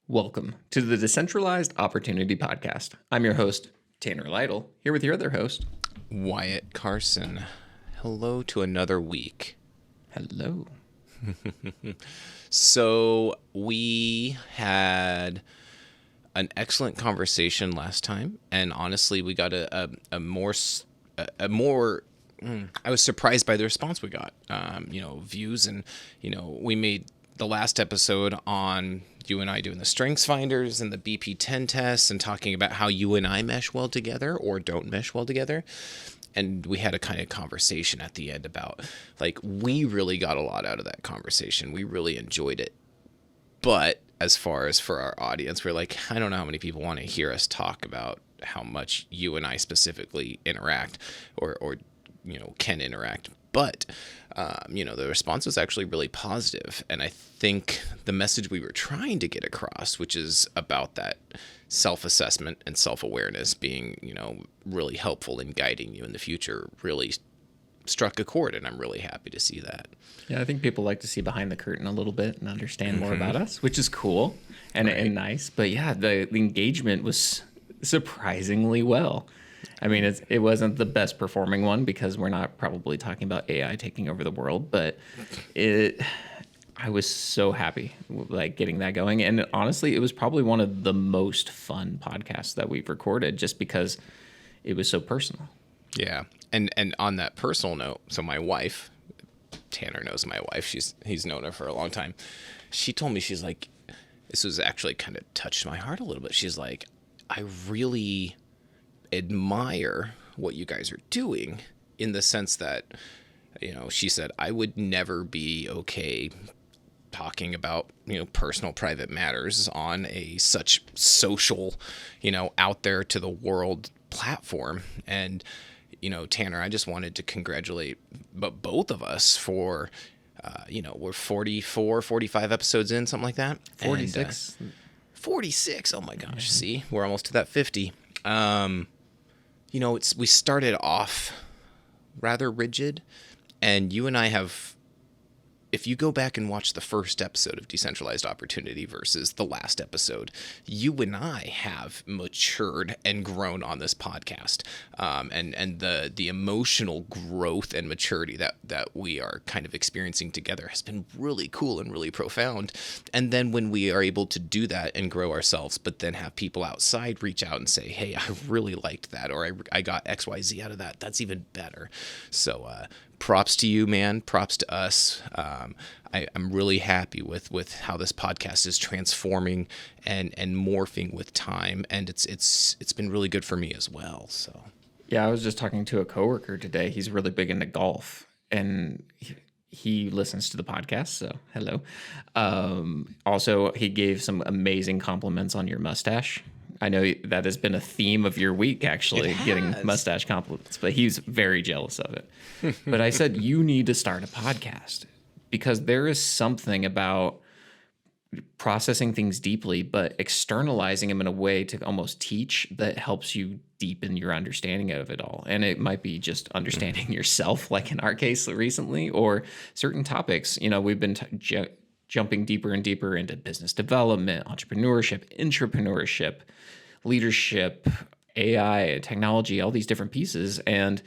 Welcome to the Decentralized Opportunity Podcast. I'm your host, Tanner Lytle, here with your other host, Wyatt, Carson. Hello to another week. Hello. So we had an excellent conversation last time, and honestly, we got a more. I was surprised by the response we got. Views, and we made the last episode on you and I doing the strengths finders and the BP10 tests and talking about how you and I mesh well together or don't mesh well together. And we had a kind of conversation at the end about, we really got a lot out of that conversation. We really enjoyed it. But as far as for our audience, we're like, I don't know how many people want to hear us talk about how much you and I specifically interact or can interact. But, the response was actually really positive. And I think the message we were trying to get across, which is about that self-assessment and self-awareness being, really helpful in guiding you in the future, really struck a chord. And I'm really happy to see that. Yeah, I think people like to see behind the curtain a little bit and understand more about us, which is cool and nice. But yeah, the engagement was surprisingly well. I mean, it wasn't the best performing one because we're not probably talking about AI taking over the world, but I was so happy getting that going. And honestly, it was probably one of the most fun podcasts that we've recorded just because it was so personal. Yeah. And on that personal note, so my wife, Tanner knows my wife, he's known her for a long time. She told me, she's like, this was actually kind of touched my heart a little bit. She's like, I really admire what you guys are doing in the sense that, she said, I would never be okay talking about, personal private matters on a such social, out there to the world platform. And, Tanner, I just wanted to congratulate both of us for, we're 44, 45 episodes in, something like that. 46. 46. Oh my gosh. See, we're almost to that 50. We started off rather rigid, and you and I have, if you go back and watch the first episode of Decentralized Opportunity versus the last episode, you and I have matured and grown on this podcast. And the emotional growth and maturity that we are kind of experiencing together has been really cool and really profound. And then when we are able to do that and grow ourselves, but then have people outside reach out and say, hey, I really liked that, or I got XYZ out of that, that's even better. So, props to you, man. Props to us. I'm really happy with how this podcast is transforming and morphing with time, and it's been really good for me as well. So, yeah, I was just talking to a coworker today. He's really big into golf, and he listens to the podcast. So, hello. Also, he gave some amazing compliments on your mustache. I know that has been a theme of your week, actually, getting mustache compliments, but he's very jealous of it. But I said, you need to start a podcast because there is something about processing things deeply, but externalizing them in a way to almost teach that helps you deepen your understanding of it all. And it might be just understanding yourself, like in our case recently, or certain topics. We've been jumping deeper and deeper into business development, entrepreneurship, intrapreneurship, leadership, AI, technology, all these different pieces. And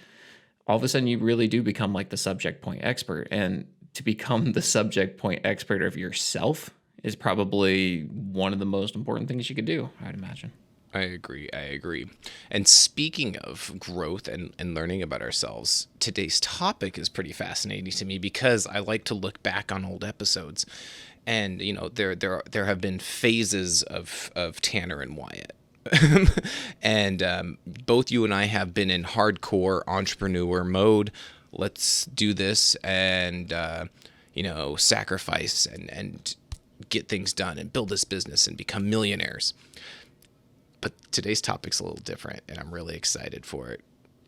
all of a sudden you really do become like the subject point expert. And to become the subject point expert of yourself is probably one of the most important things you could do, I'd imagine. I agree. And speaking of growth and learning about ourselves, today's topic is pretty fascinating to me because I like to look back on old episodes, and there have been phases of Tanner and Wyatt. And both you and I have been in hardcore entrepreneur mode. Let's do this and sacrifice and get things done and build this business and become millionaires. But today's topic's a little different, and I'm really excited for it.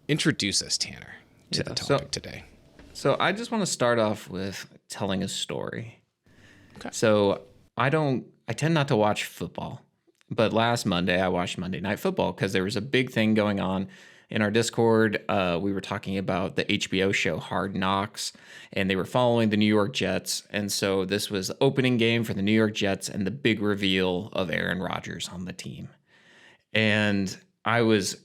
Introduce us, Tanner, to the topic today. So I just want to start off with telling a story. Okay. So I tend not to watch football, but last Monday I watched Monday Night Football because there was a big thing going on in our Discord, we were talking about the HBO show Hard Knocks, and they were following the New York Jets. And so this was the opening game for the New York Jets and the big reveal of Aaron Rodgers on the team. And I was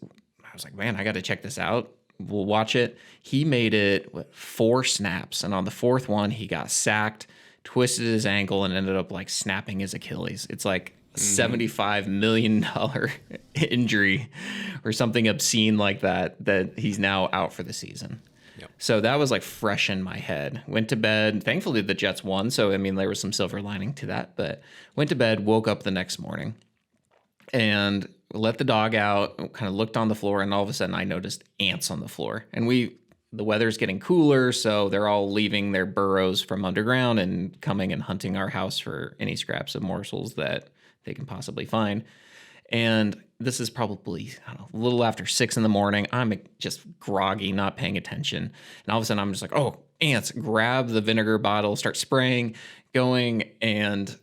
like, man, I got to check this out. We'll watch it. He made it 4 snaps, and on the 4th one, he got sacked, twisted his ankle, and ended up like snapping his Achilles. It's like $75 million injury or something obscene like that he's now out for the season. Yep. So that was like fresh in my head. Went to bed. Thankfully, the Jets won. So, I mean, there was some silver lining to that. But went to bed, woke up the next morning, and let the dog out, kind of looked on the floor, and all of a sudden I noticed ants on the floor. And the weather's getting cooler, so they're all leaving their burrows from underground and coming and hunting our house for any scraps of morsels that they can possibly find. And this is probably, I don't know, a little after 6 in the morning. I'm just groggy, not paying attention. And all of a sudden I'm just like, oh, ants, grab the vinegar bottle, start spraying, going, and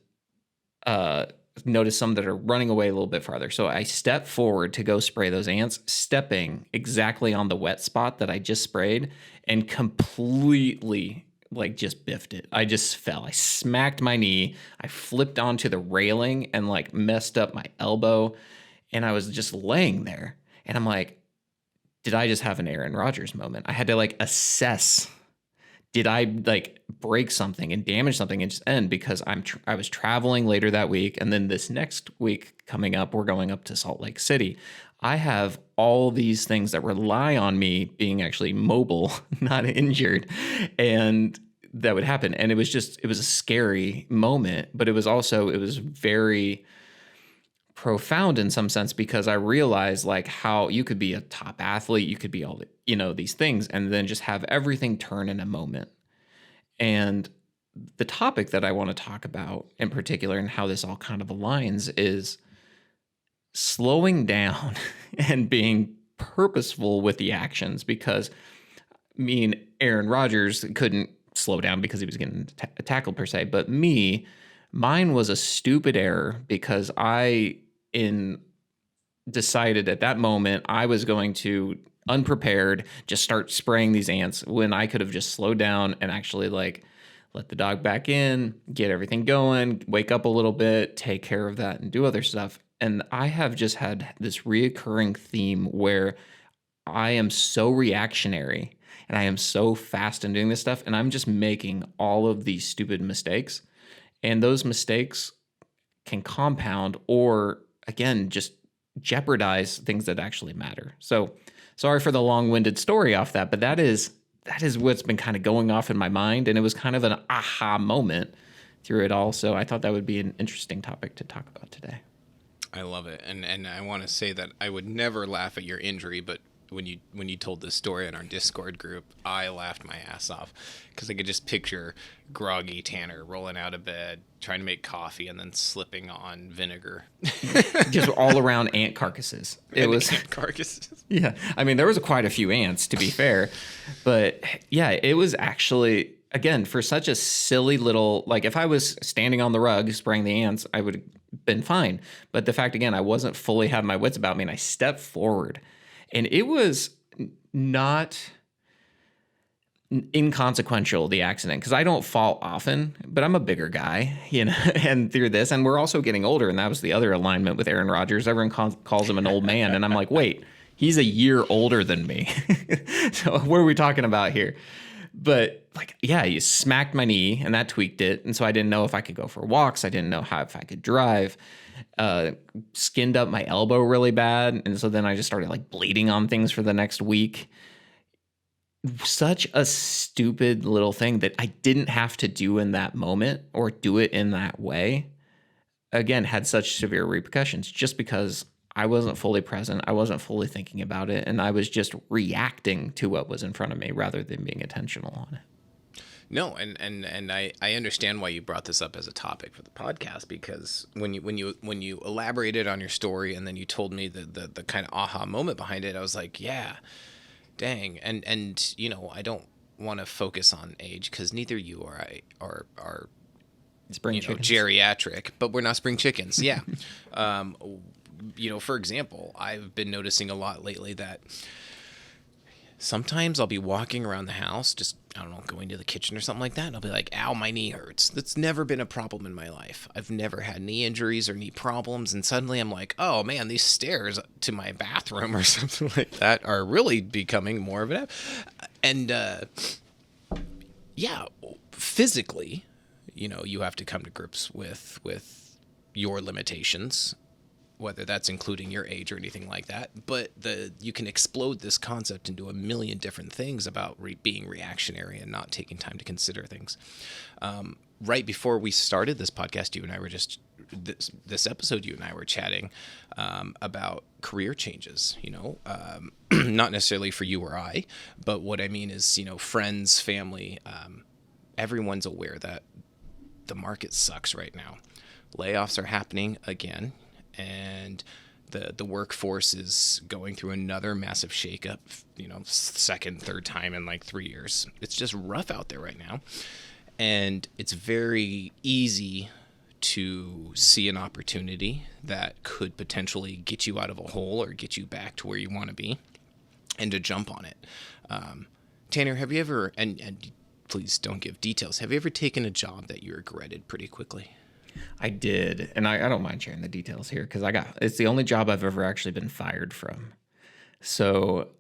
notice some that are running away a little bit farther. So I step forward to go spray those ants, stepping exactly on the wet spot that I just sprayed, and completely like just biffed it. I just fell. I smacked my knee. I flipped onto the railing and like messed up my elbow. And I was just laying there. And I'm like, did I just have an Aaron Rodgers moment? I had to like assess, did I like break something and damage something and just end, because I was traveling later that week. And then this next week coming up, we're going up to Salt Lake City. I have all these things that rely on me being actually mobile, not injured. And that would happen. And it was a scary moment, but it was very profound in some sense, because I realized like how you could be a top athlete, you could be all, these things, and then just have everything turn in a moment. And the topic that I want to talk about in particular, and how this all kind of aligns, is slowing down and being purposeful with the actions. Because Aaron Rodgers couldn't slow down because he was getting tackled per se, but mine was a stupid error, because I decided at that moment I was going to, unprepared, just start spraying these ants, when I could have just slowed down and actually like let the dog back in, get everything going, wake up a little bit, take care of that, and do other stuff. And I have just had this reoccurring theme where I am so reactionary and I am so fast in doing this stuff, and I'm just making all of these stupid mistakes. And those mistakes can compound, or again, just jeopardize things that actually matter. So sorry for the long-winded story off that, but that is what's been kind of going off in my mind. And it was kind of an aha moment through it all. So I thought that would be an interesting topic to talk about today. I love it. And I want to say that I would never laugh at your injury, but when you told this story in our Discord group, I laughed my ass off, because I could just picture groggy Tanner rolling out of bed, trying to make coffee, and then slipping on vinegar. Just all around ant carcasses. Ant carcasses. Yeah. I mean, there was quite a few ants, to be fair. But yeah, it was actually, again, for such a silly little, like if I was standing on the rug spraying the ants, I would have been fine. But the fact, again, I wasn't fully having my wits about me, and I stepped forward. And it was not inconsequential, the accident, because I don't fall often, but I'm a bigger guy, and through this, and we're also getting older, and that was the other alignment with Aaron Rodgers. Everyone calls him an old man, and I'm like, wait, he's a year older than me. So what are we talking about here? But like, yeah, he smacked my knee, and that tweaked it, and so I didn't know if I could go for walks. I didn't know if I could drive. Skinned up my elbow really bad, and so then I just started like bleeding on things for the next week. Such a stupid little thing that I didn't have to do in that moment, or do it in that way, again, had such severe repercussions, just because I wasn't fully present, I wasn't fully thinking about it, and I was just reacting to what was in front of me rather than being intentional on it. No, and I understand why you brought this up as a topic for the podcast, because when you elaborated on your story, and then you told me the kind of aha moment behind it, I was like, yeah, dang. And I don't want to focus on age, because neither you or I are spring chickens. Geriatric, but we're not spring chickens. Yeah. For example, I've been noticing a lot lately that Sometimes I'll be walking around the house, just, I don't know, going to the kitchen or something like that, and I'll be like, ow, my knee hurts. That's never been a problem in my life. I've never had knee injuries or knee problems, and suddenly I'm like, oh man, these stairs to my bathroom or something like that are really becoming more of an... And, yeah, physically, you have to come to grips with your limitations, whether that's including your age or anything like that. But you can explode this concept into a million different things about being reactionary and not taking time to consider things. Right before we started this podcast, you and I were just this episode. You and I were chatting about career changes. Not necessarily for you or I, but what I mean is, friends, family. Everyone's aware that the market sucks right now. Layoffs are happening again. And the workforce is going through another massive shakeup, second, third time in like 3 years. It's just rough out there right now. And it's very easy to see an opportunity that could potentially get you out of a hole or get you back to where you want to be and to jump on it. Tanner, have you ever, and please don't give details, have you ever taken a job that you regretted pretty quickly? I did, and I don't mind sharing the details here because it's the only job I've ever actually been fired from. So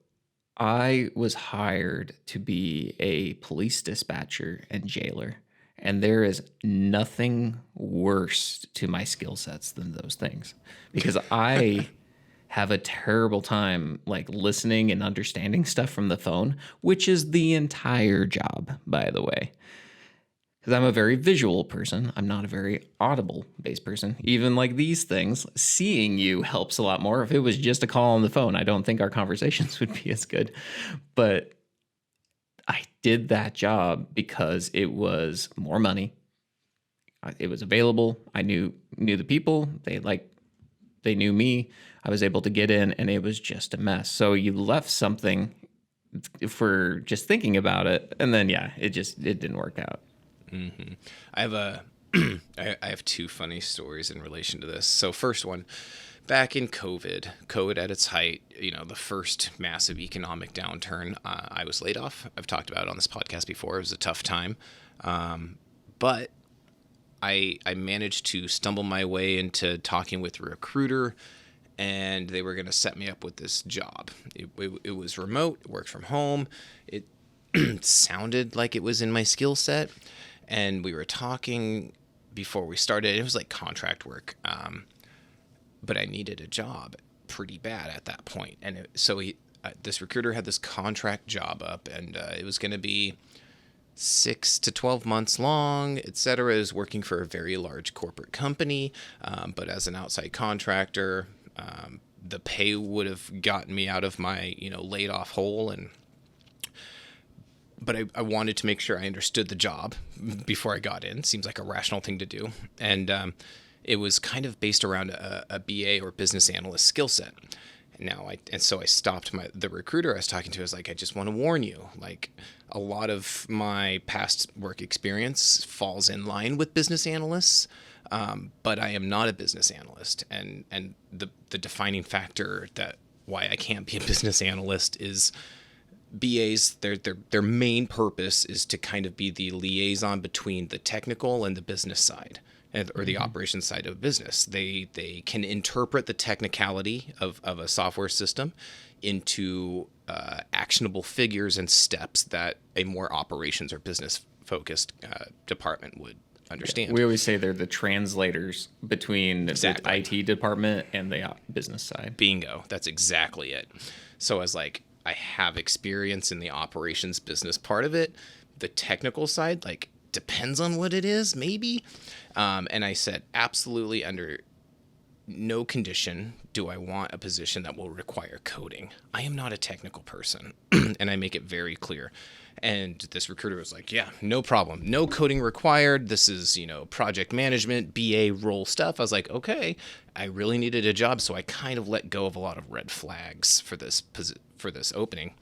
I was hired to be a police dispatcher and jailer, and there is nothing worse to my skill sets than those things because I have a terrible time like listening and understanding stuff from the phone, which is the entire job, by the way. Because I'm a very visual person. I'm not a very audible-based person. Even like these things, seeing you helps a lot more. If it was just a call on the phone, I don't think our conversations would be as good. But I did that job because it was more money. It was available. I knew the people. They knew me. I was able to get in, and it was just a mess. So you left something for just thinking about it, and then it didn't work out. Mm-hmm. I have two funny stories in relation to this. So first one, back in COVID at its height, the first massive economic downturn, I was laid off. I've talked about it on this podcast before. It was a tough time. But I managed to stumble my way into talking with a recruiter, and they were going to set me up with this job. It was remote, it worked from home. It sounded like it was in my skill set. And we were talking before we started. It was like contract work, but I needed a job pretty bad at that point. And this recruiter had this contract job up, and it was going to be 6 to 12 months long, etc. It was working for a very large corporate company, but as an outside contractor, the pay would have gotten me out of my laid off hole But I wanted to make sure I understood the job before I got in. Seems like a rational thing to do. And it was kind of based around a BA or business analyst skill set. So I stopped the recruiter I was talking to. I was like, I just want to warn you, like a lot of my past work experience falls in line with business analysts, but I am not a business analyst. And the defining factor that why I can't be a business analyst is BAs, their main purpose is to kind of be the liaison between the technical and the business side, or the operations side of business. They can interpret the technicality of a software system into actionable figures and steps that a more operations or business focused department would understand. We always say they're the translators between the IT department and the business side. Bingo. That's exactly it. So I was like, I have experience in the operations business part of it. The technical side, like, depends on what it is, maybe. And I said, absolutely, under no condition do I want a position that will require coding. I am not a technical person, and I make it very clear. And this recruiter was like, yeah, no problem. No coding required. This is, project management, BA role stuff. I was like, okay, I really needed a job. So I kind of let go of a lot of red flags for this opening.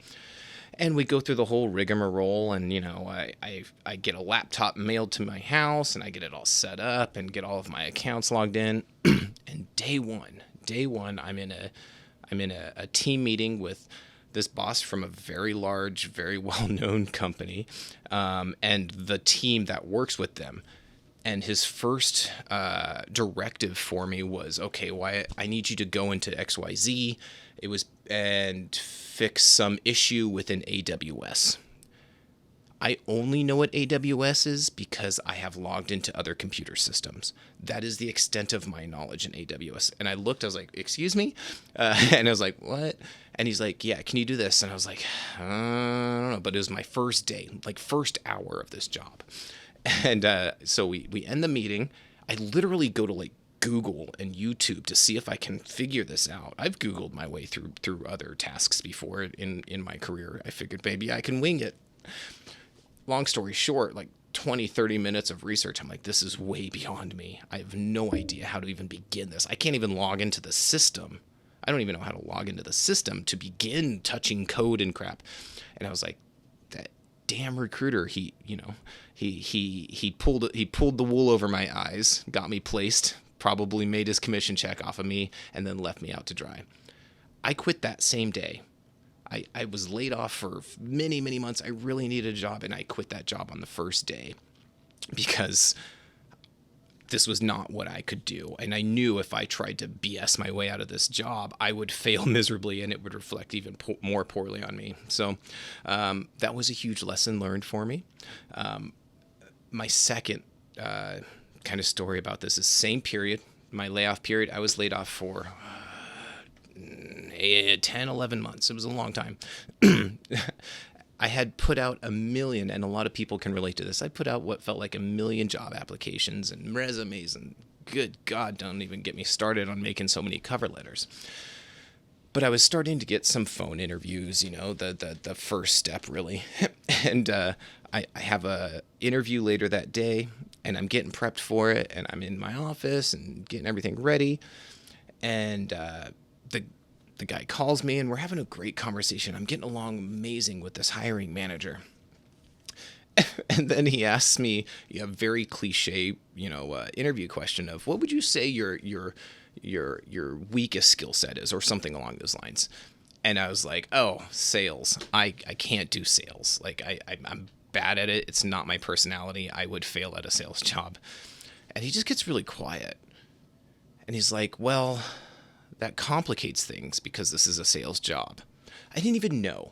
And we go through the whole rigmarole, and, I get a laptop mailed to my house, and I get it all set up and get all of my accounts logged in. And day one, I'm in a team meeting with this boss from a very large, very well-known company, and the team that works with them. And his first directive for me was, okay, Wyatt, I need you to go into XYZ. And fix some issue within AWS. I only know what AWS is because I have logged into other computer systems. That is the extent of my knowledge in AWS. And I looked, I was like, excuse me? And I was like, what? And he's like, yeah, can you do this? And I was like, I don't know. But it was my first day, like first hour of this job. And so we end the meeting. I literally go to like Google and YouTube to see if I can figure this out. I've Googled my way through other tasks before in my career. I figured maybe I can wing it. Long story short, like 20, 30 minutes of research. I'm like, this is way beyond me. I have no idea how to even begin this. I can't even log into the system. I don't even know how to log into the system to begin touching code and crap. And I was like, that damn recruiter, he pulled the wool over my eyes, got me placed, probably made his commission check off of me, and then left me out to dry. I quit that same day. I was laid off for many, many months. I really needed a job, and I quit that job on the first day because this was not what I could do. And I knew if I tried to BS my way out of this job, I would fail miserably, and it would reflect even more poorly on me. So that was a huge lesson learned for me. My second kind of story about this is same period, my layoff period. I was laid off for 10, 11 months. It was a long time. I had put out 1 million, and a lot of people can relate to this. I put out what felt like 1 million job applications and resumes, and good God, don't even get me started on making so many cover letters. But I was starting to get some phone interviews, the first step really. And I have a interview later that day, and I'm getting prepped for it, and I'm in my office and getting everything ready. And the guy calls me, and we're having a great conversation. I'm getting along amazing with this hiring manager. And then he asks me a very cliche, interview question of, what would you say your weakest skill set is, or something along those lines. And I was like, oh, sales. I can't do sales. Like I'm bad at it. It's not my personality. I would fail at a sales job. And he just gets really quiet. And he's like, well, that complicates things because this is a sales job. I didn't even know.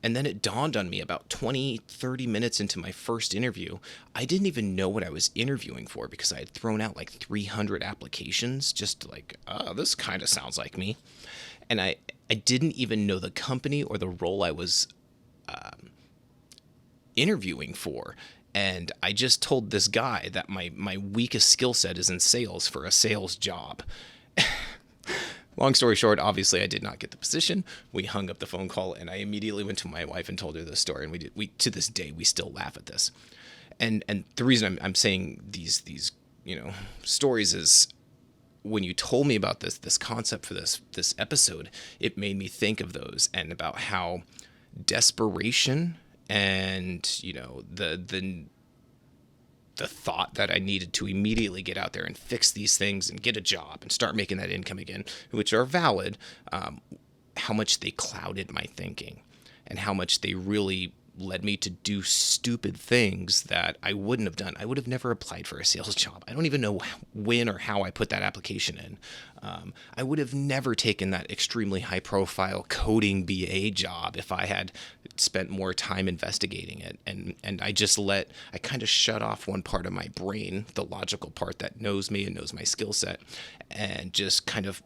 And then it dawned on me about 20, 30 minutes into my first interview, I didn't even know what I was interviewing for because I had thrown out like 300 applications just like, oh, this kind of sounds like me. And I didn't even know the company or the role I was interviewing for. And I just told this guy that my weakest skill set is in sales for a sales job. Long story short, obviously I did not get the position. We hung up the phone call, and I immediately went to my wife and told her this story. And we to this day, we still laugh at this. And the reason I'm saying these stories is when you told me about this concept for this episode, it made me think of those and about how desperation and the thought that I needed to immediately get out there and fix these things and get a job and start making that income again, which are valid, how much they clouded my thinking and how much they really led me to do stupid things that I wouldn't have done. I would have never applied for a sales job. I don't even know when or how I put that application in. I would have never taken that extremely high-profile coding BA job if I had spent more time investigating it. And I kind of shut off one part of my brain, the logical part that knows me and knows my skill set, and just kind of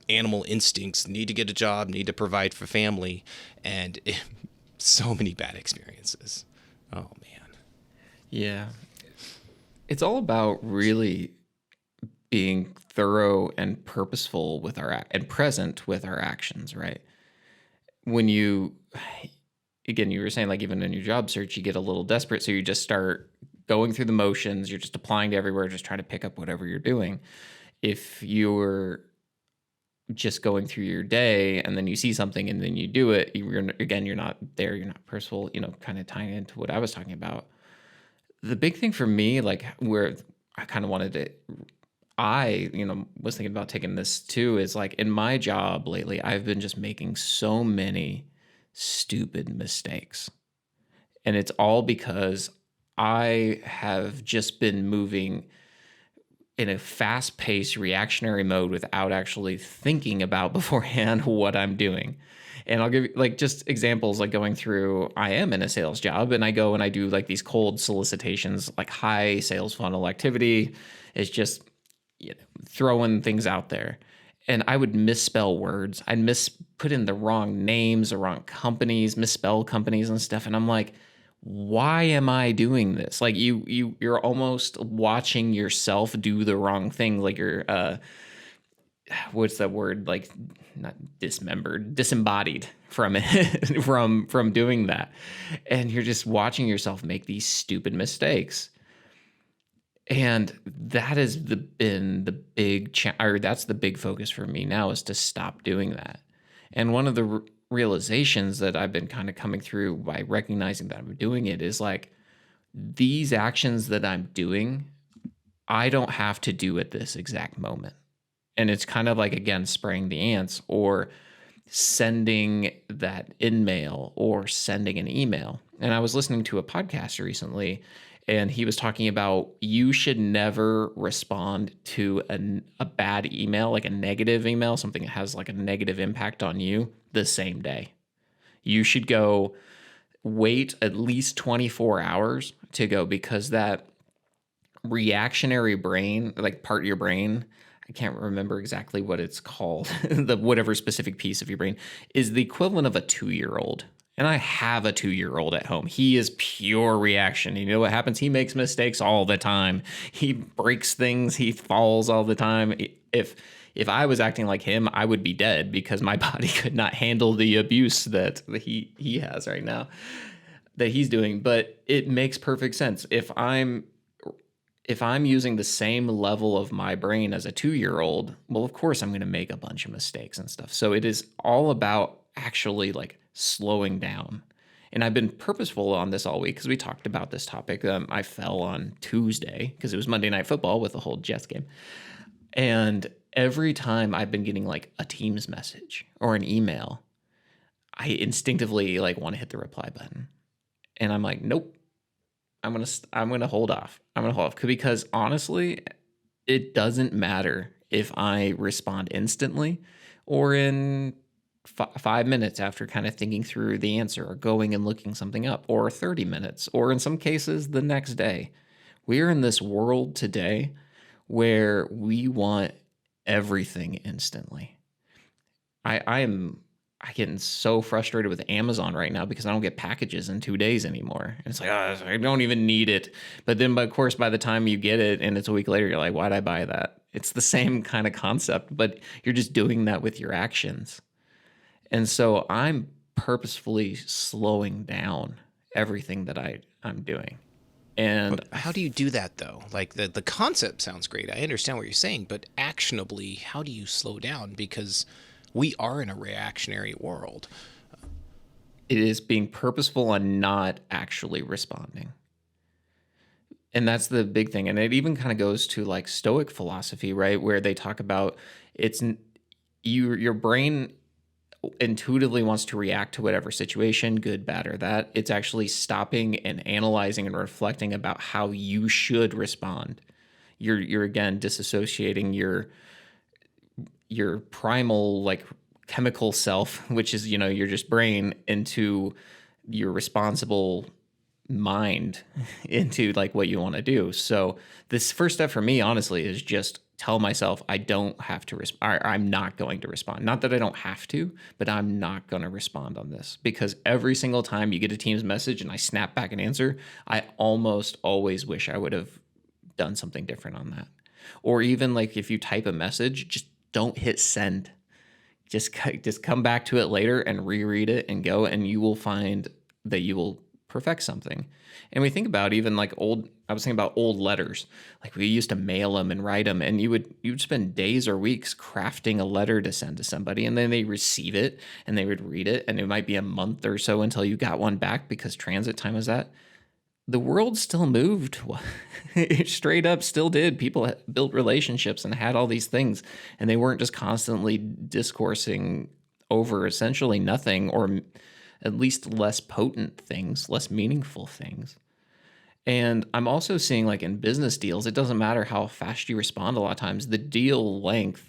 animal instincts, need to get a job, need to provide for family, and so many bad experiences. Oh, man. Yeah. It's all about really being thorough and purposeful with and present with our actions, right? When you were saying like even in your job search, you get a little desperate. So you just start going through the motions. You're just applying to everywhere, just trying to pick up whatever you're doing. If you're just going through your day and then you see something and then you do it, you're not there. You're not purposeful, kind of tying into what I was talking about. The big thing for me, like where I kind of wanted to I, was thinking about taking this too, is like in my job lately, I've been just making so many stupid mistakes. And it's all because I have just been moving in a fast-paced reactionary mode without actually thinking about beforehand what I'm doing. And I'll give you like just examples, like going through, I am in a sales job and I go and I do like these cold solicitations, like high sales funnel activity. It's just throwing things out there. And I would misspell words. I'd put in the wrong names, the wrong companies, misspell companies and stuff. And I'm like, why am I doing this? Like you're almost watching yourself do the wrong thing. Like you're what's that word? Like not disembodied from it, from doing that. And you're just watching yourself make these stupid mistakes. And that has been the big that's the big focus for me now, is to stop doing that. And one of the realizations that I've been kind of coming through by recognizing that I'm doing it is like, these actions that I'm doing, I don't have to do at this exact moment. And it's kind of like, again, spraying the ants or sending that in-mail or sending an email. And I was listening to a podcast recently, and he was talking about you should never respond to a bad email, like a negative email, something that has like a negative impact on you, the same day. You should go wait at least 24 hours to go, because that reactionary brain, like part of your brain, I can't remember exactly what it's called, the whatever specific piece of your brain, is the equivalent of a 2-year-old. And I have a 2-year-old at home. He is pure reaction. You know what happens? He makes mistakes all the time. He breaks things. He falls all the time. If I was acting like him, I would be dead, because my body could not handle the abuse that he has right now, that he's doing. But it makes perfect sense. If I'm using the same level of my brain as a 2-year-old, well, of course I'm going to make a bunch of mistakes and stuff. So it is all about actually like slowing down. And I've been purposeful on this all week because we talked about this topic. I fell on Tuesday because it was Monday Night Football with the whole Jets game. And every time I've been getting like a Teams message or an email, I instinctively like want to hit the reply button. And I'm like, nope. I'm gonna hold off. Because honestly, it doesn't matter if I respond instantly or in 5 minutes after kind of thinking through the answer or going and looking something up, or 30 minutes, or in some cases the next day. We're in this world today where we want everything instantly. I'm getting so frustrated with Amazon right now because I don't get packages in 2 days anymore. And it's like, oh, I don't even need it. But then, of course, by the time you get it and it's a week later, you're like, why'd I buy that? It's the same kind of concept, but you're just doing that with your actions. And so I'm purposefully slowing down everything that I'm doing. And But how do you do that, though? Like, the concept sounds great. I understand what you're saying, but actionably, how do you slow down? Because we are in a reactionary world. it is being purposeful and not actually responding. And that's the big thing. And it even kind of goes to like Stoic philosophy, right? Where they talk about your brain intuitively wants to react to whatever situation, good, bad, or that. It's actually stopping and analyzing and reflecting about how you should respond. You're again disassociating your primal like chemical self, which is your just brain, into your responsible mind, into like what you want to do. So this first step for me, honestly, is just tell myself I don't have to respond. I'm not going to respond. Not that I don't have to, but I'm not going to respond on this, because every single time you get a Teams message and I snap back an answer, I almost always wish I would have done something different on that. Or even like if you type a message, just don't hit send. Just come back to it later and reread it and go, and you will find that you will perfect something. And we think about even like I was thinking about old letters. Like we used to mail them and write them, and you'd spend days or weeks crafting a letter to send to somebody, and then they receive it and they would read it, and it might be a month or so until you got one back because transit time is that. the world still moved. It straight up still did. People built relationships and had all these things, and they weren't just constantly discoursing over essentially nothing, or at least less potent things, less meaningful things. And I'm also seeing, like, in business deals, it doesn't matter how fast you respond a lot of times. The deal length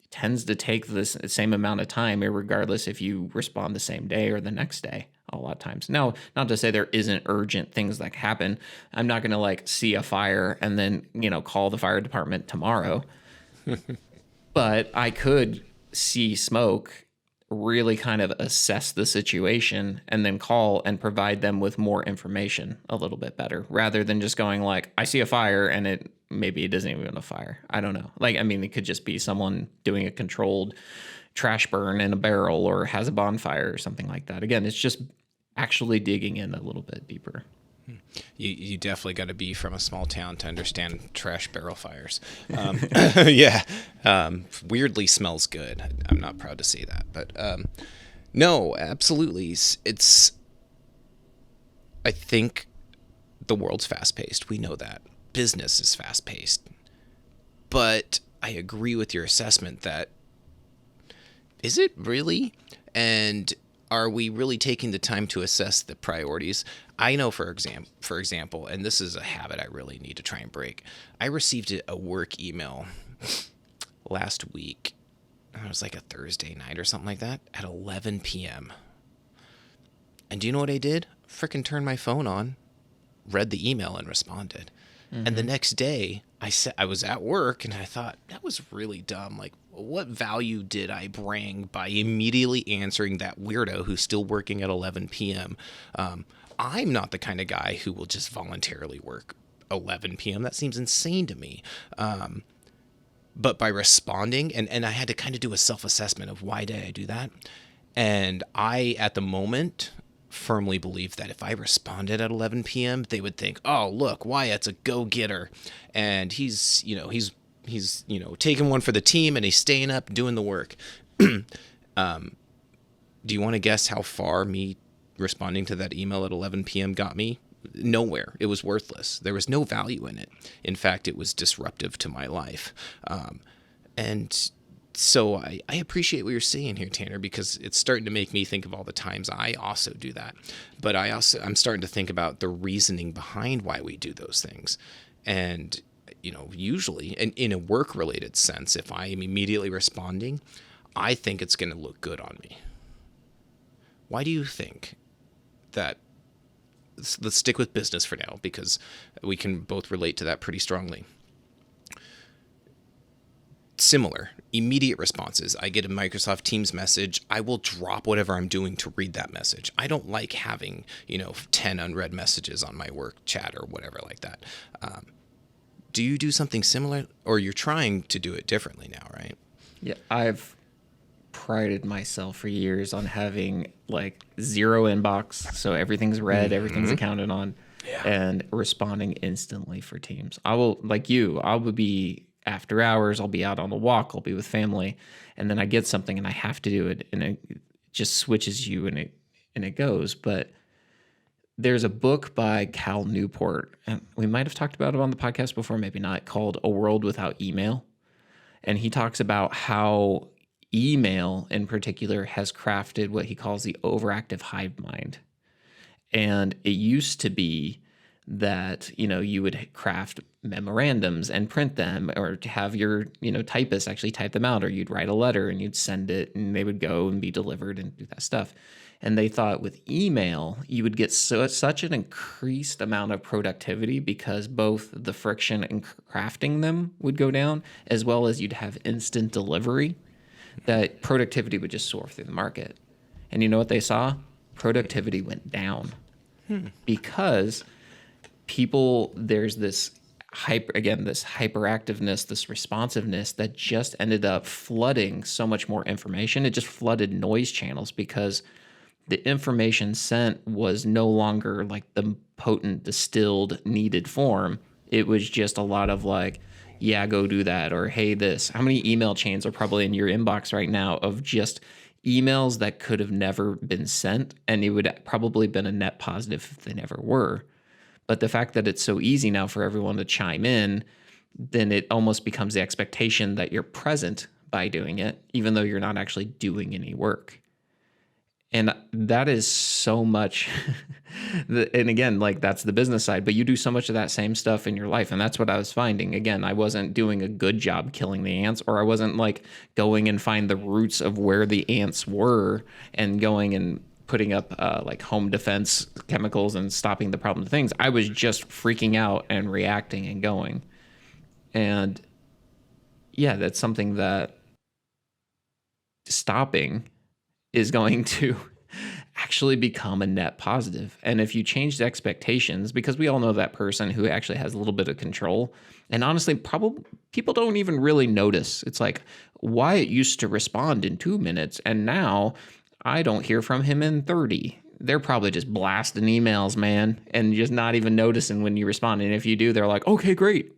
tends to take this same amount of time, regardless if you respond the same day or the next day a lot of times. Now, not to say there isn't urgent things that happen. I'm not going to, like, see a fire and then, call the fire department tomorrow. But I could see smoke, really kind of assess the situation, and then call and provide them with more information a little bit better, rather than just going like, I see a fire, and maybe it isn't even a fire. I don't know. Like, I mean, it could just be someone doing a controlled trash burn in a barrel, or has a bonfire or something like that. Again, it's just actually digging in a little bit deeper. You definitely got to be from a small town to understand trash barrel fires. Yeah. Weirdly smells good. I'm not proud to say that, but no, absolutely. I think the world's fast paced. We know that. Business is fast paced. But I agree with your assessment that, is it really? And are we really taking the time to assess the priorities? I know, for example, and this is a habit I really need to try and break. I received a work email last week. It was like a Thursday night or something like that at 11 p.m. And do you know what I did? Frickin' turned my phone on, read the email, and responded. Mm-hmm. And the next day, I was at work, and I thought, that was really dumb. Like, what value did I bring by immediately answering that weirdo who's still working at 11 p.m.? I'm not the kind of guy who will just voluntarily work 11 p.m. That seems insane to me. But by responding, and I had to kind of do a self-assessment of why did I do that? And I, at the moment, firmly believe that if I responded at 11 p.m., they would think, oh, look, Wyatt's a go-getter. And he's taking one for the team, and he's staying up doing the work. Do you want to guess how far me responding to that email at 11 p.m. got me? Nowhere. It was worthless. There was no value in it. In fact, it was disruptive to my life. And so I appreciate what you're saying here, Tanner, because it's starting to make me think of all the times I also do that. But I'm starting to think about the reasoning behind why we do those things. And, usually, and in a work-related sense, if I am immediately responding, I think it's going to look good on me. Why do you think that? Let's stick with business for now, because we can both relate to that pretty strongly. Similar, immediate responses. I get a Microsoft Teams message. I will drop whatever I'm doing to read that message. I don't like having, 10 unread messages on my work chat or whatever like that. Do you do something similar, or you're trying to do it differently now, right? Yeah, I've prided myself for years on having like zero inbox, so everything's read, everything's accounted on, and responding instantly for Teams. I will, like you, I will be after hours, I'll be out on a walk, I'll be with family, and then I get something and I have to do it, and it just switches you, and it goes. But there's a book by Cal Newport, and we might have talked about it on the podcast before, maybe not, called A World Without Email. And he talks about how email in particular has crafted what he calls the overactive hive mind. And it used to be that, you would craft memorandums and print them, or to have your, typist actually type them out, or you'd write a letter and you'd send it and they would go and be delivered and do that stuff. And they thought with email, you would get such an increased amount of productivity, because both the friction in crafting them would go down, as well as you'd have instant delivery, that productivity would just soar through the market. And you know what they saw? Productivity went down because there's this hyperactiveness, this responsiveness that just ended up flooding so much more information. It just flooded noise channels, because the information sent was no longer like the potent, distilled, needed form. It was just a lot of like, yeah, go do that, or hey, this. How many email chains are probably in your inbox right now of just emails that could have never been sent, and it would have probably been a net positive if they never were. But the fact that it's so easy now for everyone to chime in, then it almost becomes the expectation that you're present by doing it, even though you're not actually doing any work. And that is so much. And again, like that's the business side, but you do so much of that same stuff in your life. And that's what I was finding. Again, I wasn't doing a good job killing the ants, or I wasn't like going and find the roots of where the ants were and going and putting up like home defense chemicals and stopping the problem things. I was just freaking out and reacting and going. And yeah, that's something that stopping is going to actually become a net positive. And if you change the expectations, because we all know that person who actually has a little bit of control, and honestly, probably people don't even really notice. It's like Wyatt used to respond in 2 minutes, and now I don't hear from him in 30. They're probably just blasting emails, man, and just not even noticing when you respond. And if you do, they're like, okay, great.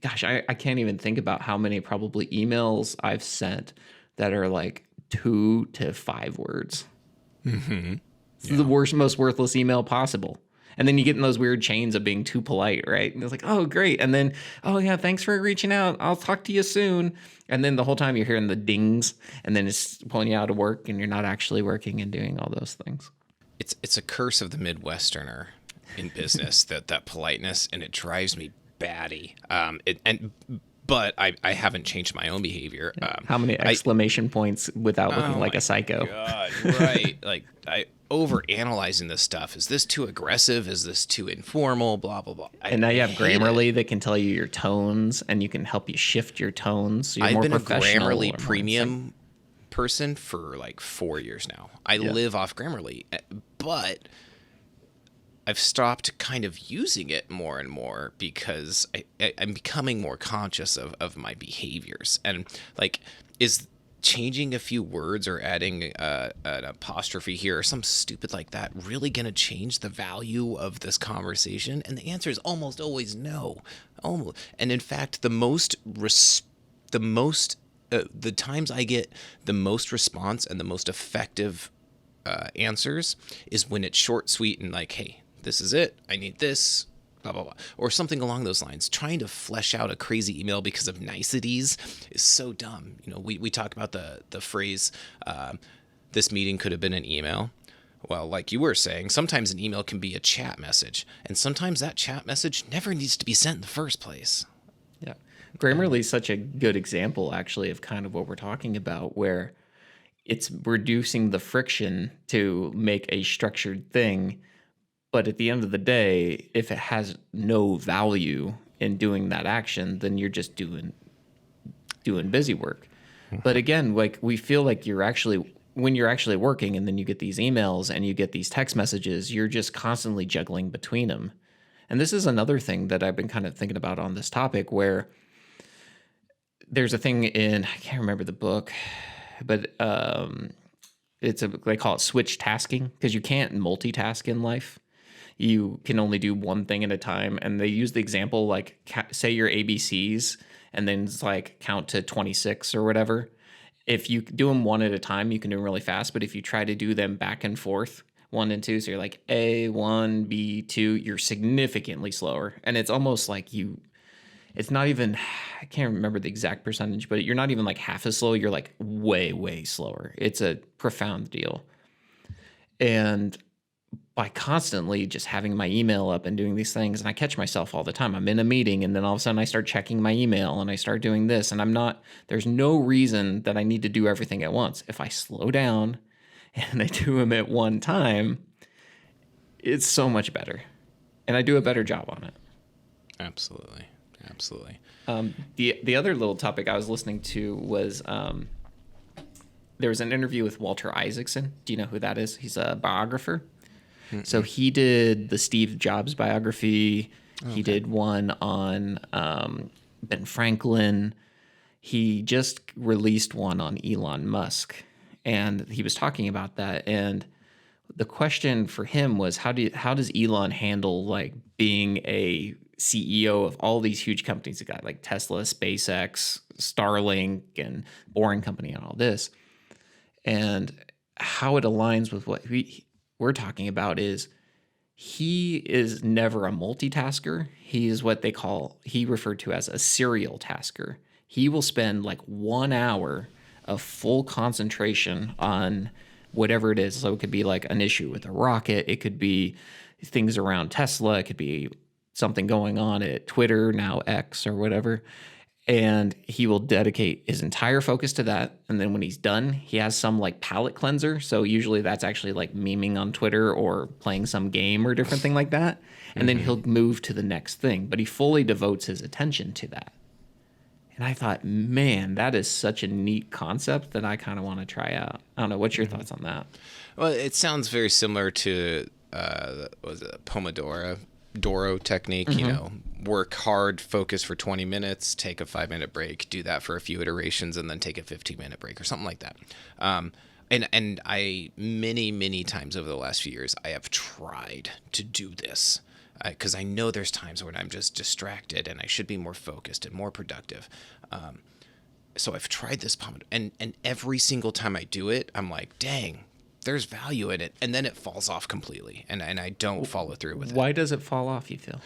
Gosh, I can't even think about how many probably emails I've sent that are like 2 to 5 words. Mm-hmm. It's the worst, most worthless email possible. And then you get in those weird chains of being too polite, right? And it's like, oh, great. And then, oh, yeah, thanks for reaching out. I'll talk to you soon. And then the whole time you're hearing the dings, and then it's pulling you out of work, and you're not actually working and doing all those things. It's a curse of the Midwesterner in business, that politeness, and it drives me batty. But I haven't changed my own behavior. How many exclamation points without looking like a psycho? God, right. Like I overanalyzing this stuff. Is this too aggressive? Is this too informal? Blah, blah, blah. And now you have Grammarly that can tell you your tones, and you can help you shift your tones. So you're more professional. I've been a Grammarly premium person for like 4 years now. I live off Grammarly, but I've stopped kind of using it more and more because I'm becoming more conscious of my behaviors. And like, is changing a few words or adding an apostrophe here or some stupid like that really going to change the value of this conversation? And the answer is almost always no. Almost. And in fact, the times I get the most response and the most effective answers is when it's short, sweet, and like, hey, this is it. I need this, blah, blah, blah. Or something along those lines. Trying to flesh out a crazy email because of niceties is so dumb. You know, we talk about the phrase, this meeting could have been an email. Well, like you were saying, sometimes an email can be a chat message. And sometimes that chat message never needs to be sent in the first place. Yeah. Grammarly is such a good example, actually, of kind of what we're talking about, where it's reducing the friction to make a structured thing. But at the end of the day, if it has no value in doing that action, then you're just doing busy work. But again, like we feel like when you're actually working and then you get these emails and you get these text messages, you're just constantly juggling between them. And this is another thing that I've been kind of thinking about on this topic, where there's a thing I can't remember the book, but they call it switch tasking, because you can't multitask in life. You can only do one thing at a time. And they use the example, like say your ABCs and then it's like count to 26 or whatever. If you do them one at a time, you can do them really fast. But if you try to do them back and forth, 1 and 2, so you're like A1, B2, you're significantly slower. And it's almost like it's not even, I can't remember the exact percentage, but you're not even like half as slow. You're like way, way slower. It's a profound deal. And by constantly just having my email up and doing these things, and I catch myself all the time. I'm in a meeting and then all of a sudden I start checking my email and I start doing this, and there's no reason that I need to do everything at once. If I slow down and I do them at one time, it's so much better. And I do a better job on it. Absolutely. Absolutely. The other little topic I was listening to was there was an interview with Walter Isaacson. Do you know who that is? He's a biographer. Mm-mm. So he did the Steve Jobs biography. Okay. He did one on Ben Franklin. He just released one on Elon Musk, and he was talking about that. And the question for him was, how does Elon handle like being a CEO of all these huge companies? He got like Tesla, SpaceX, Starlink, and Boring Company, and all this, and how it aligns with what we're talking about is he is never a multitasker. He is what he referred to as a serial tasker. He will spend like 1 hour of full concentration on whatever it is. So it could be like an issue with a rocket. It could be things around Tesla. It could be something going on at Twitter, now X or whatever. And he will dedicate his entire focus to that. And then when he's done, he has some like palate cleanser. So usually that's actually like memeing on Twitter or playing some game or different thing like that. And then he'll move to the next thing. But he fully devotes his attention to that. And I thought, man, that is such a neat concept that I kind of want to try out. I don't know. What's your thoughts on that? Well, it sounds very similar to was it Pomodoro technique, you know, work hard, focus for 20 minutes, take a 5-minute break, do that for a few iterations, and then take a 15-minute break or something like that. And I many times over the last few years, I have tried to do this because I know there's times when I'm just distracted and I should be more focused and more productive. So I've tried this Pomodoro, and every single time I do it, I'm like, dang, there's value in it, and then it falls off completely, and I don't follow through with it. Why does it fall off, you feel?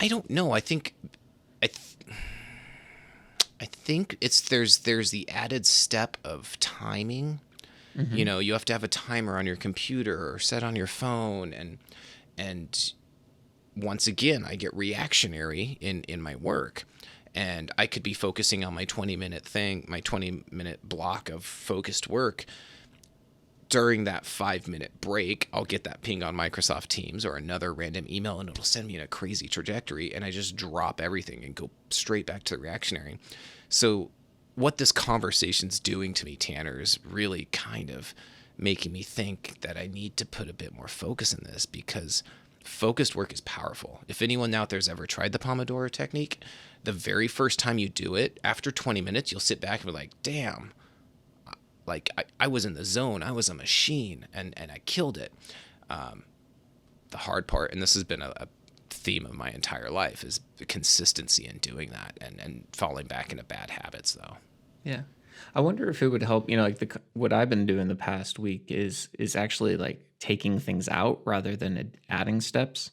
I don't know. I think there's the added step of timing. You know, you have to have a timer on your computer or set on your phone, and once again, I get reactionary in my work. And I could be focusing on my 20-minute block of focused work. During that 5-minute break, I'll get that ping on Microsoft Teams or another random email, and it'll send me in a crazy trajectory, and I just drop everything and go straight back to the reactionary. So what this conversation's doing to me, Tanner, is really kind of making me think that I need to put a bit more focus in this, because focused work is powerful. If anyone out there's ever tried the Pomodoro technique, the very first time you do it, after 20 minutes, you'll sit back and be like, damn, like I was in the zone. I was a machine, and I killed it. The hard part, and this has been a theme of my entire life, is the consistency in doing that and falling back into bad habits, though. Yeah. I wonder if it would help, you know, like what I've been doing the past week is actually like taking things out rather than adding steps.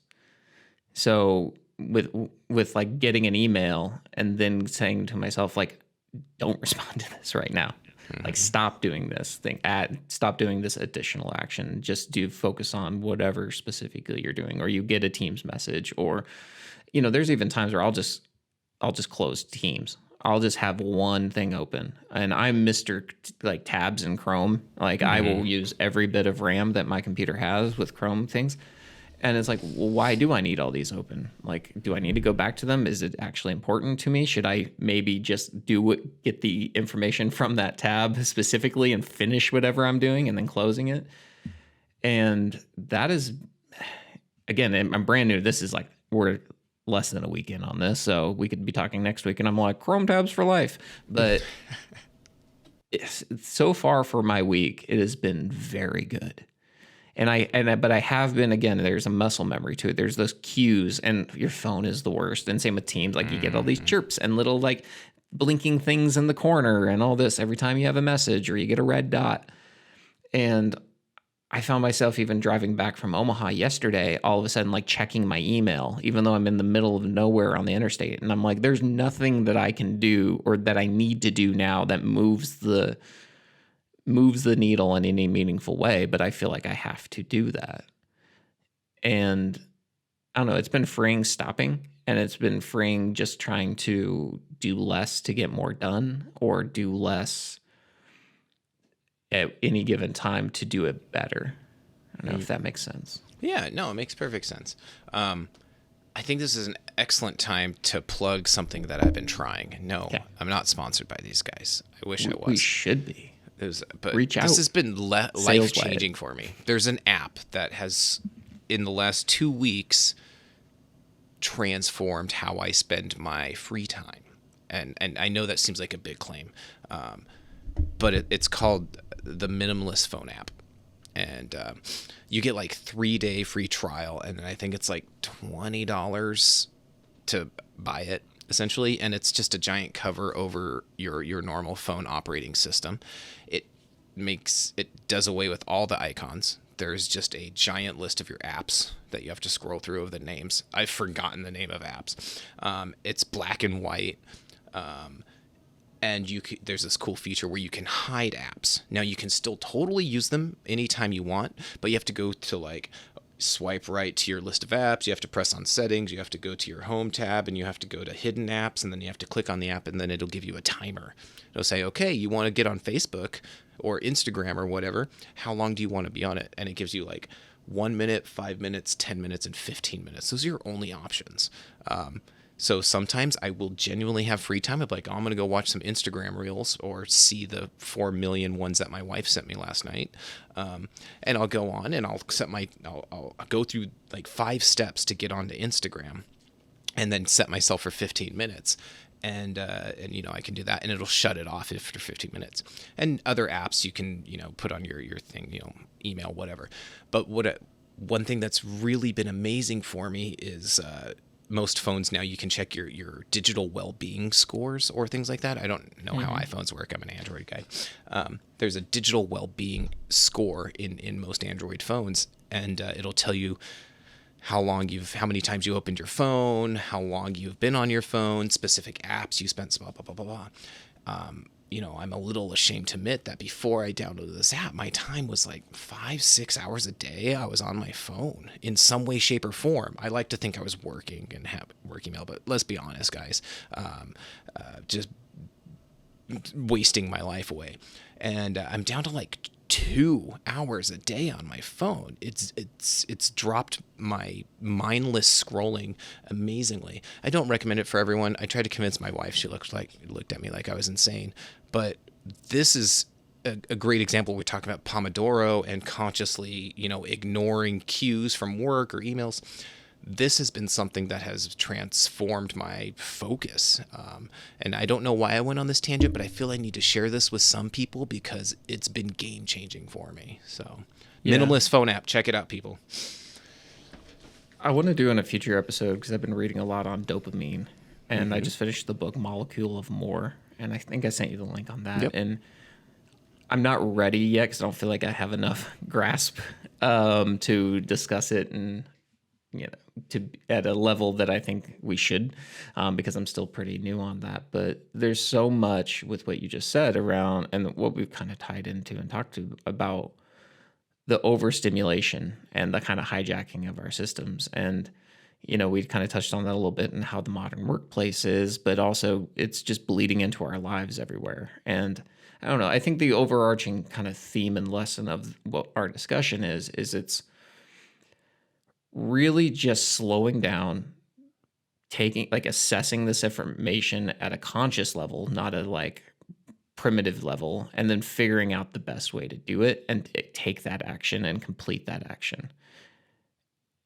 So with like getting an email and then saying to myself, like, don't respond to this right now. Like, stop doing this thing, stop doing this additional action. Just do focus on whatever specifically you're doing, or you get a Teams message, or, you know, there's even times where I'll just close Teams. I'll just have one thing open, and I'm Mr. like tabs in Chrome. Like I will use every bit of RAM that my computer has with Chrome things. And it's like, well, why do I need all these open? Like, do I need to go back to them? Is it actually important to me? Should I maybe just get the information from that tab specifically and finish whatever I'm doing and then closing it? And that is, again, I'm brand new. This is like, we're less than a week in on this, so we could be talking next week and I'm like, Chrome tabs for life. But so far for my week, it has been very good. But I have been, again, there's a muscle memory to it. There's those cues, and your phone is the worst. And same with Teams, like you get all these chirps and little like blinking things in the corner and all this every time you have a message or you get a red dot. And I found myself even driving back from Omaha yesterday, all of a sudden like checking my email, even though I'm in the middle of nowhere on the interstate. And I'm like, there's nothing that I can do or that I need to do now that moves the needle in any meaningful way, but I feel like I have to do that. And I don't know, it's been freeing stopping, and it's been freeing just trying to do less to get more done, or do less at any given time to do it better. I don't know if that makes sense. Yeah, no, it makes perfect sense. I think this is an excellent time to plug something that I've been trying. No, okay. I'm not sponsored by these guys. I wish I was. We should be. But reach out. This has been life-changing for me. There's an app that has, in the last 2 weeks, transformed how I spend my free time. And I know that seems like a big claim, but it's called the Minimalist Phone app. And you get like 3-day free trial, and I think it's like $20 to buy it, essentially, and it's just a giant cover over your normal phone operating system. It does away with all the icons, there's just a giant list of your apps that you have to scroll through of the names. I've forgotten the name of apps. It's black and white. And there's this cool feature where you can hide apps. Now you can still totally use them anytime you want, but you have to go to like swipe right to your list of apps. You have to press on settings. You have to go to your home tab, and you have to go to hidden apps, and then you have to click on the app, and then it'll give you a timer. It'll say, okay, you want to get on Facebook or Instagram or whatever. How long do you want to be on it? And it gives you like 1 minute, 5 minutes, 10 minutes, and 15 minutes. Those are your only options. So sometimes I will genuinely have free time of like, oh, I'm going to go watch some Instagram reels or see the 4 million ones that my wife sent me last night. And I'll go on and I'll go through like 5 steps to get onto Instagram and then set myself for 15 minutes. And I can do that, and it'll shut it off after 15 minutes. And other apps you can, put on your thing, email, whatever. But one thing that's really been amazing for me is, most phones now you can check your digital well-being scores or things like that. I don't know how iPhones work. I'm an Android guy. There's a digital well-being score in most Android phones, and it'll tell you how many times you opened your phone, how long you've been on your phone, specific apps you spent, blah, blah, blah, blah, blah. I'm a little ashamed to admit that before I downloaded this app, my time was like 5-6 hours a day. I was on my phone in some way, shape, or form. I like to think I was working and have work email, but let's be honest, guys. Just wasting my life away. And I'm down to like 2 hours a day on my phone. It's dropped my mindless scrolling amazingly. I don't recommend it for everyone. I tried to convince my wife. She looked at me like I was insane. But this is a great example. We're talking about Pomodoro and consciously, ignoring cues from work or emails. This has been something that has transformed my focus. And I don't know why I went on this tangent, but I feel I need to share this with some people because it's been game-changing for me. So, Minimalist phone app. Check it out, people. I want to do in a future episode, because I've been reading a lot on dopamine. And I just finished the book Molecule of More. And I think I sent you the link on that. Yep. And I'm not ready yet because I don't feel like I have enough grasp to discuss it and at a level that I think we should, because I'm still pretty new on that. But there's so much with what you just said around, and what we've kind of tied into and talked to about the overstimulation and the kind of hijacking of our systems. And, we kind of touched on that a little bit and how the modern workplace is, but also it's just bleeding into our lives everywhere. And I don't know, I think the overarching kind of theme and lesson of what our discussion is it's really just slowing down, assessing this information at a conscious level, not a primitive level, and then figuring out the best way to do it and take that action and complete that action.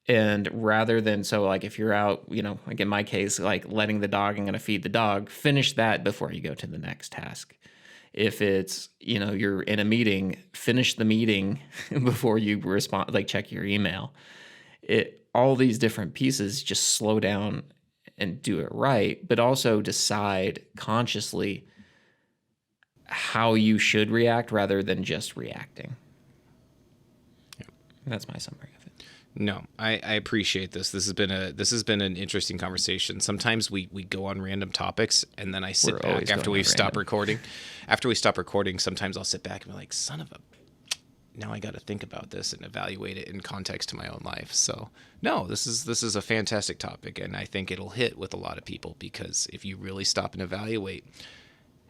And rather than, if you're out, like in my case, letting the dog, I'm going to feed the dog, finish that before you go to the next task. If it's, you're in a meeting, finish the meeting before you respond, check your email. All these different pieces, just slow down and do it right, but also decide consciously how you should react rather than just reacting. Yeah. That's my summary of it. No, I appreciate this. This has been an interesting conversation. Sometimes we go on random topics, and then I sit back after we stop recording. After we stop recording, sometimes I'll sit back and be like, son of a... Now I got to think about this and evaluate it in context to my own life. So no, this is a fantastic topic, and I think it'll hit with a lot of people, because if you really stop and evaluate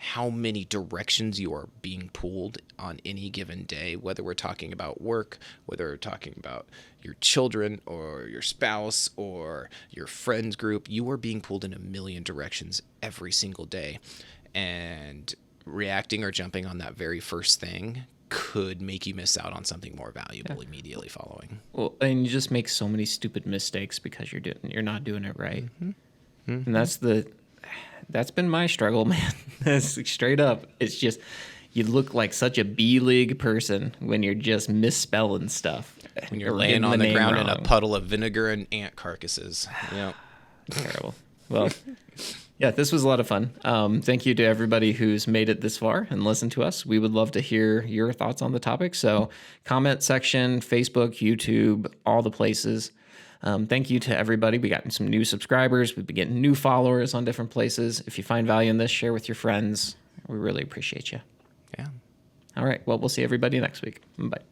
how many directions you are being pulled on any given day, whether we're talking about work, whether we're talking about your children or your spouse or your friends group, you are being pulled in a million directions every single day. And reacting or jumping on that very first thing could make you miss out on something more valuable immediately following. Well, and you just make so many stupid mistakes because you're not doing it right. And that's been my struggle, man. That's straight up. It's just, you look like such a B-league person when you're just misspelling stuff. When you're laying on the ground in a puddle of vinegar and ant carcasses. Terrible. Well, Yeah, this was a lot of fun. Thank you to everybody who's made it this far and listened to us. We would love to hear your thoughts on the topic. So comment section, Facebook, YouTube, all the places. Thank you to everybody. We got some new subscribers. We've been getting new followers on different places. If you find value in this, share with your friends. We really appreciate you. Yeah. All right. Well, we'll see everybody next week. Bye.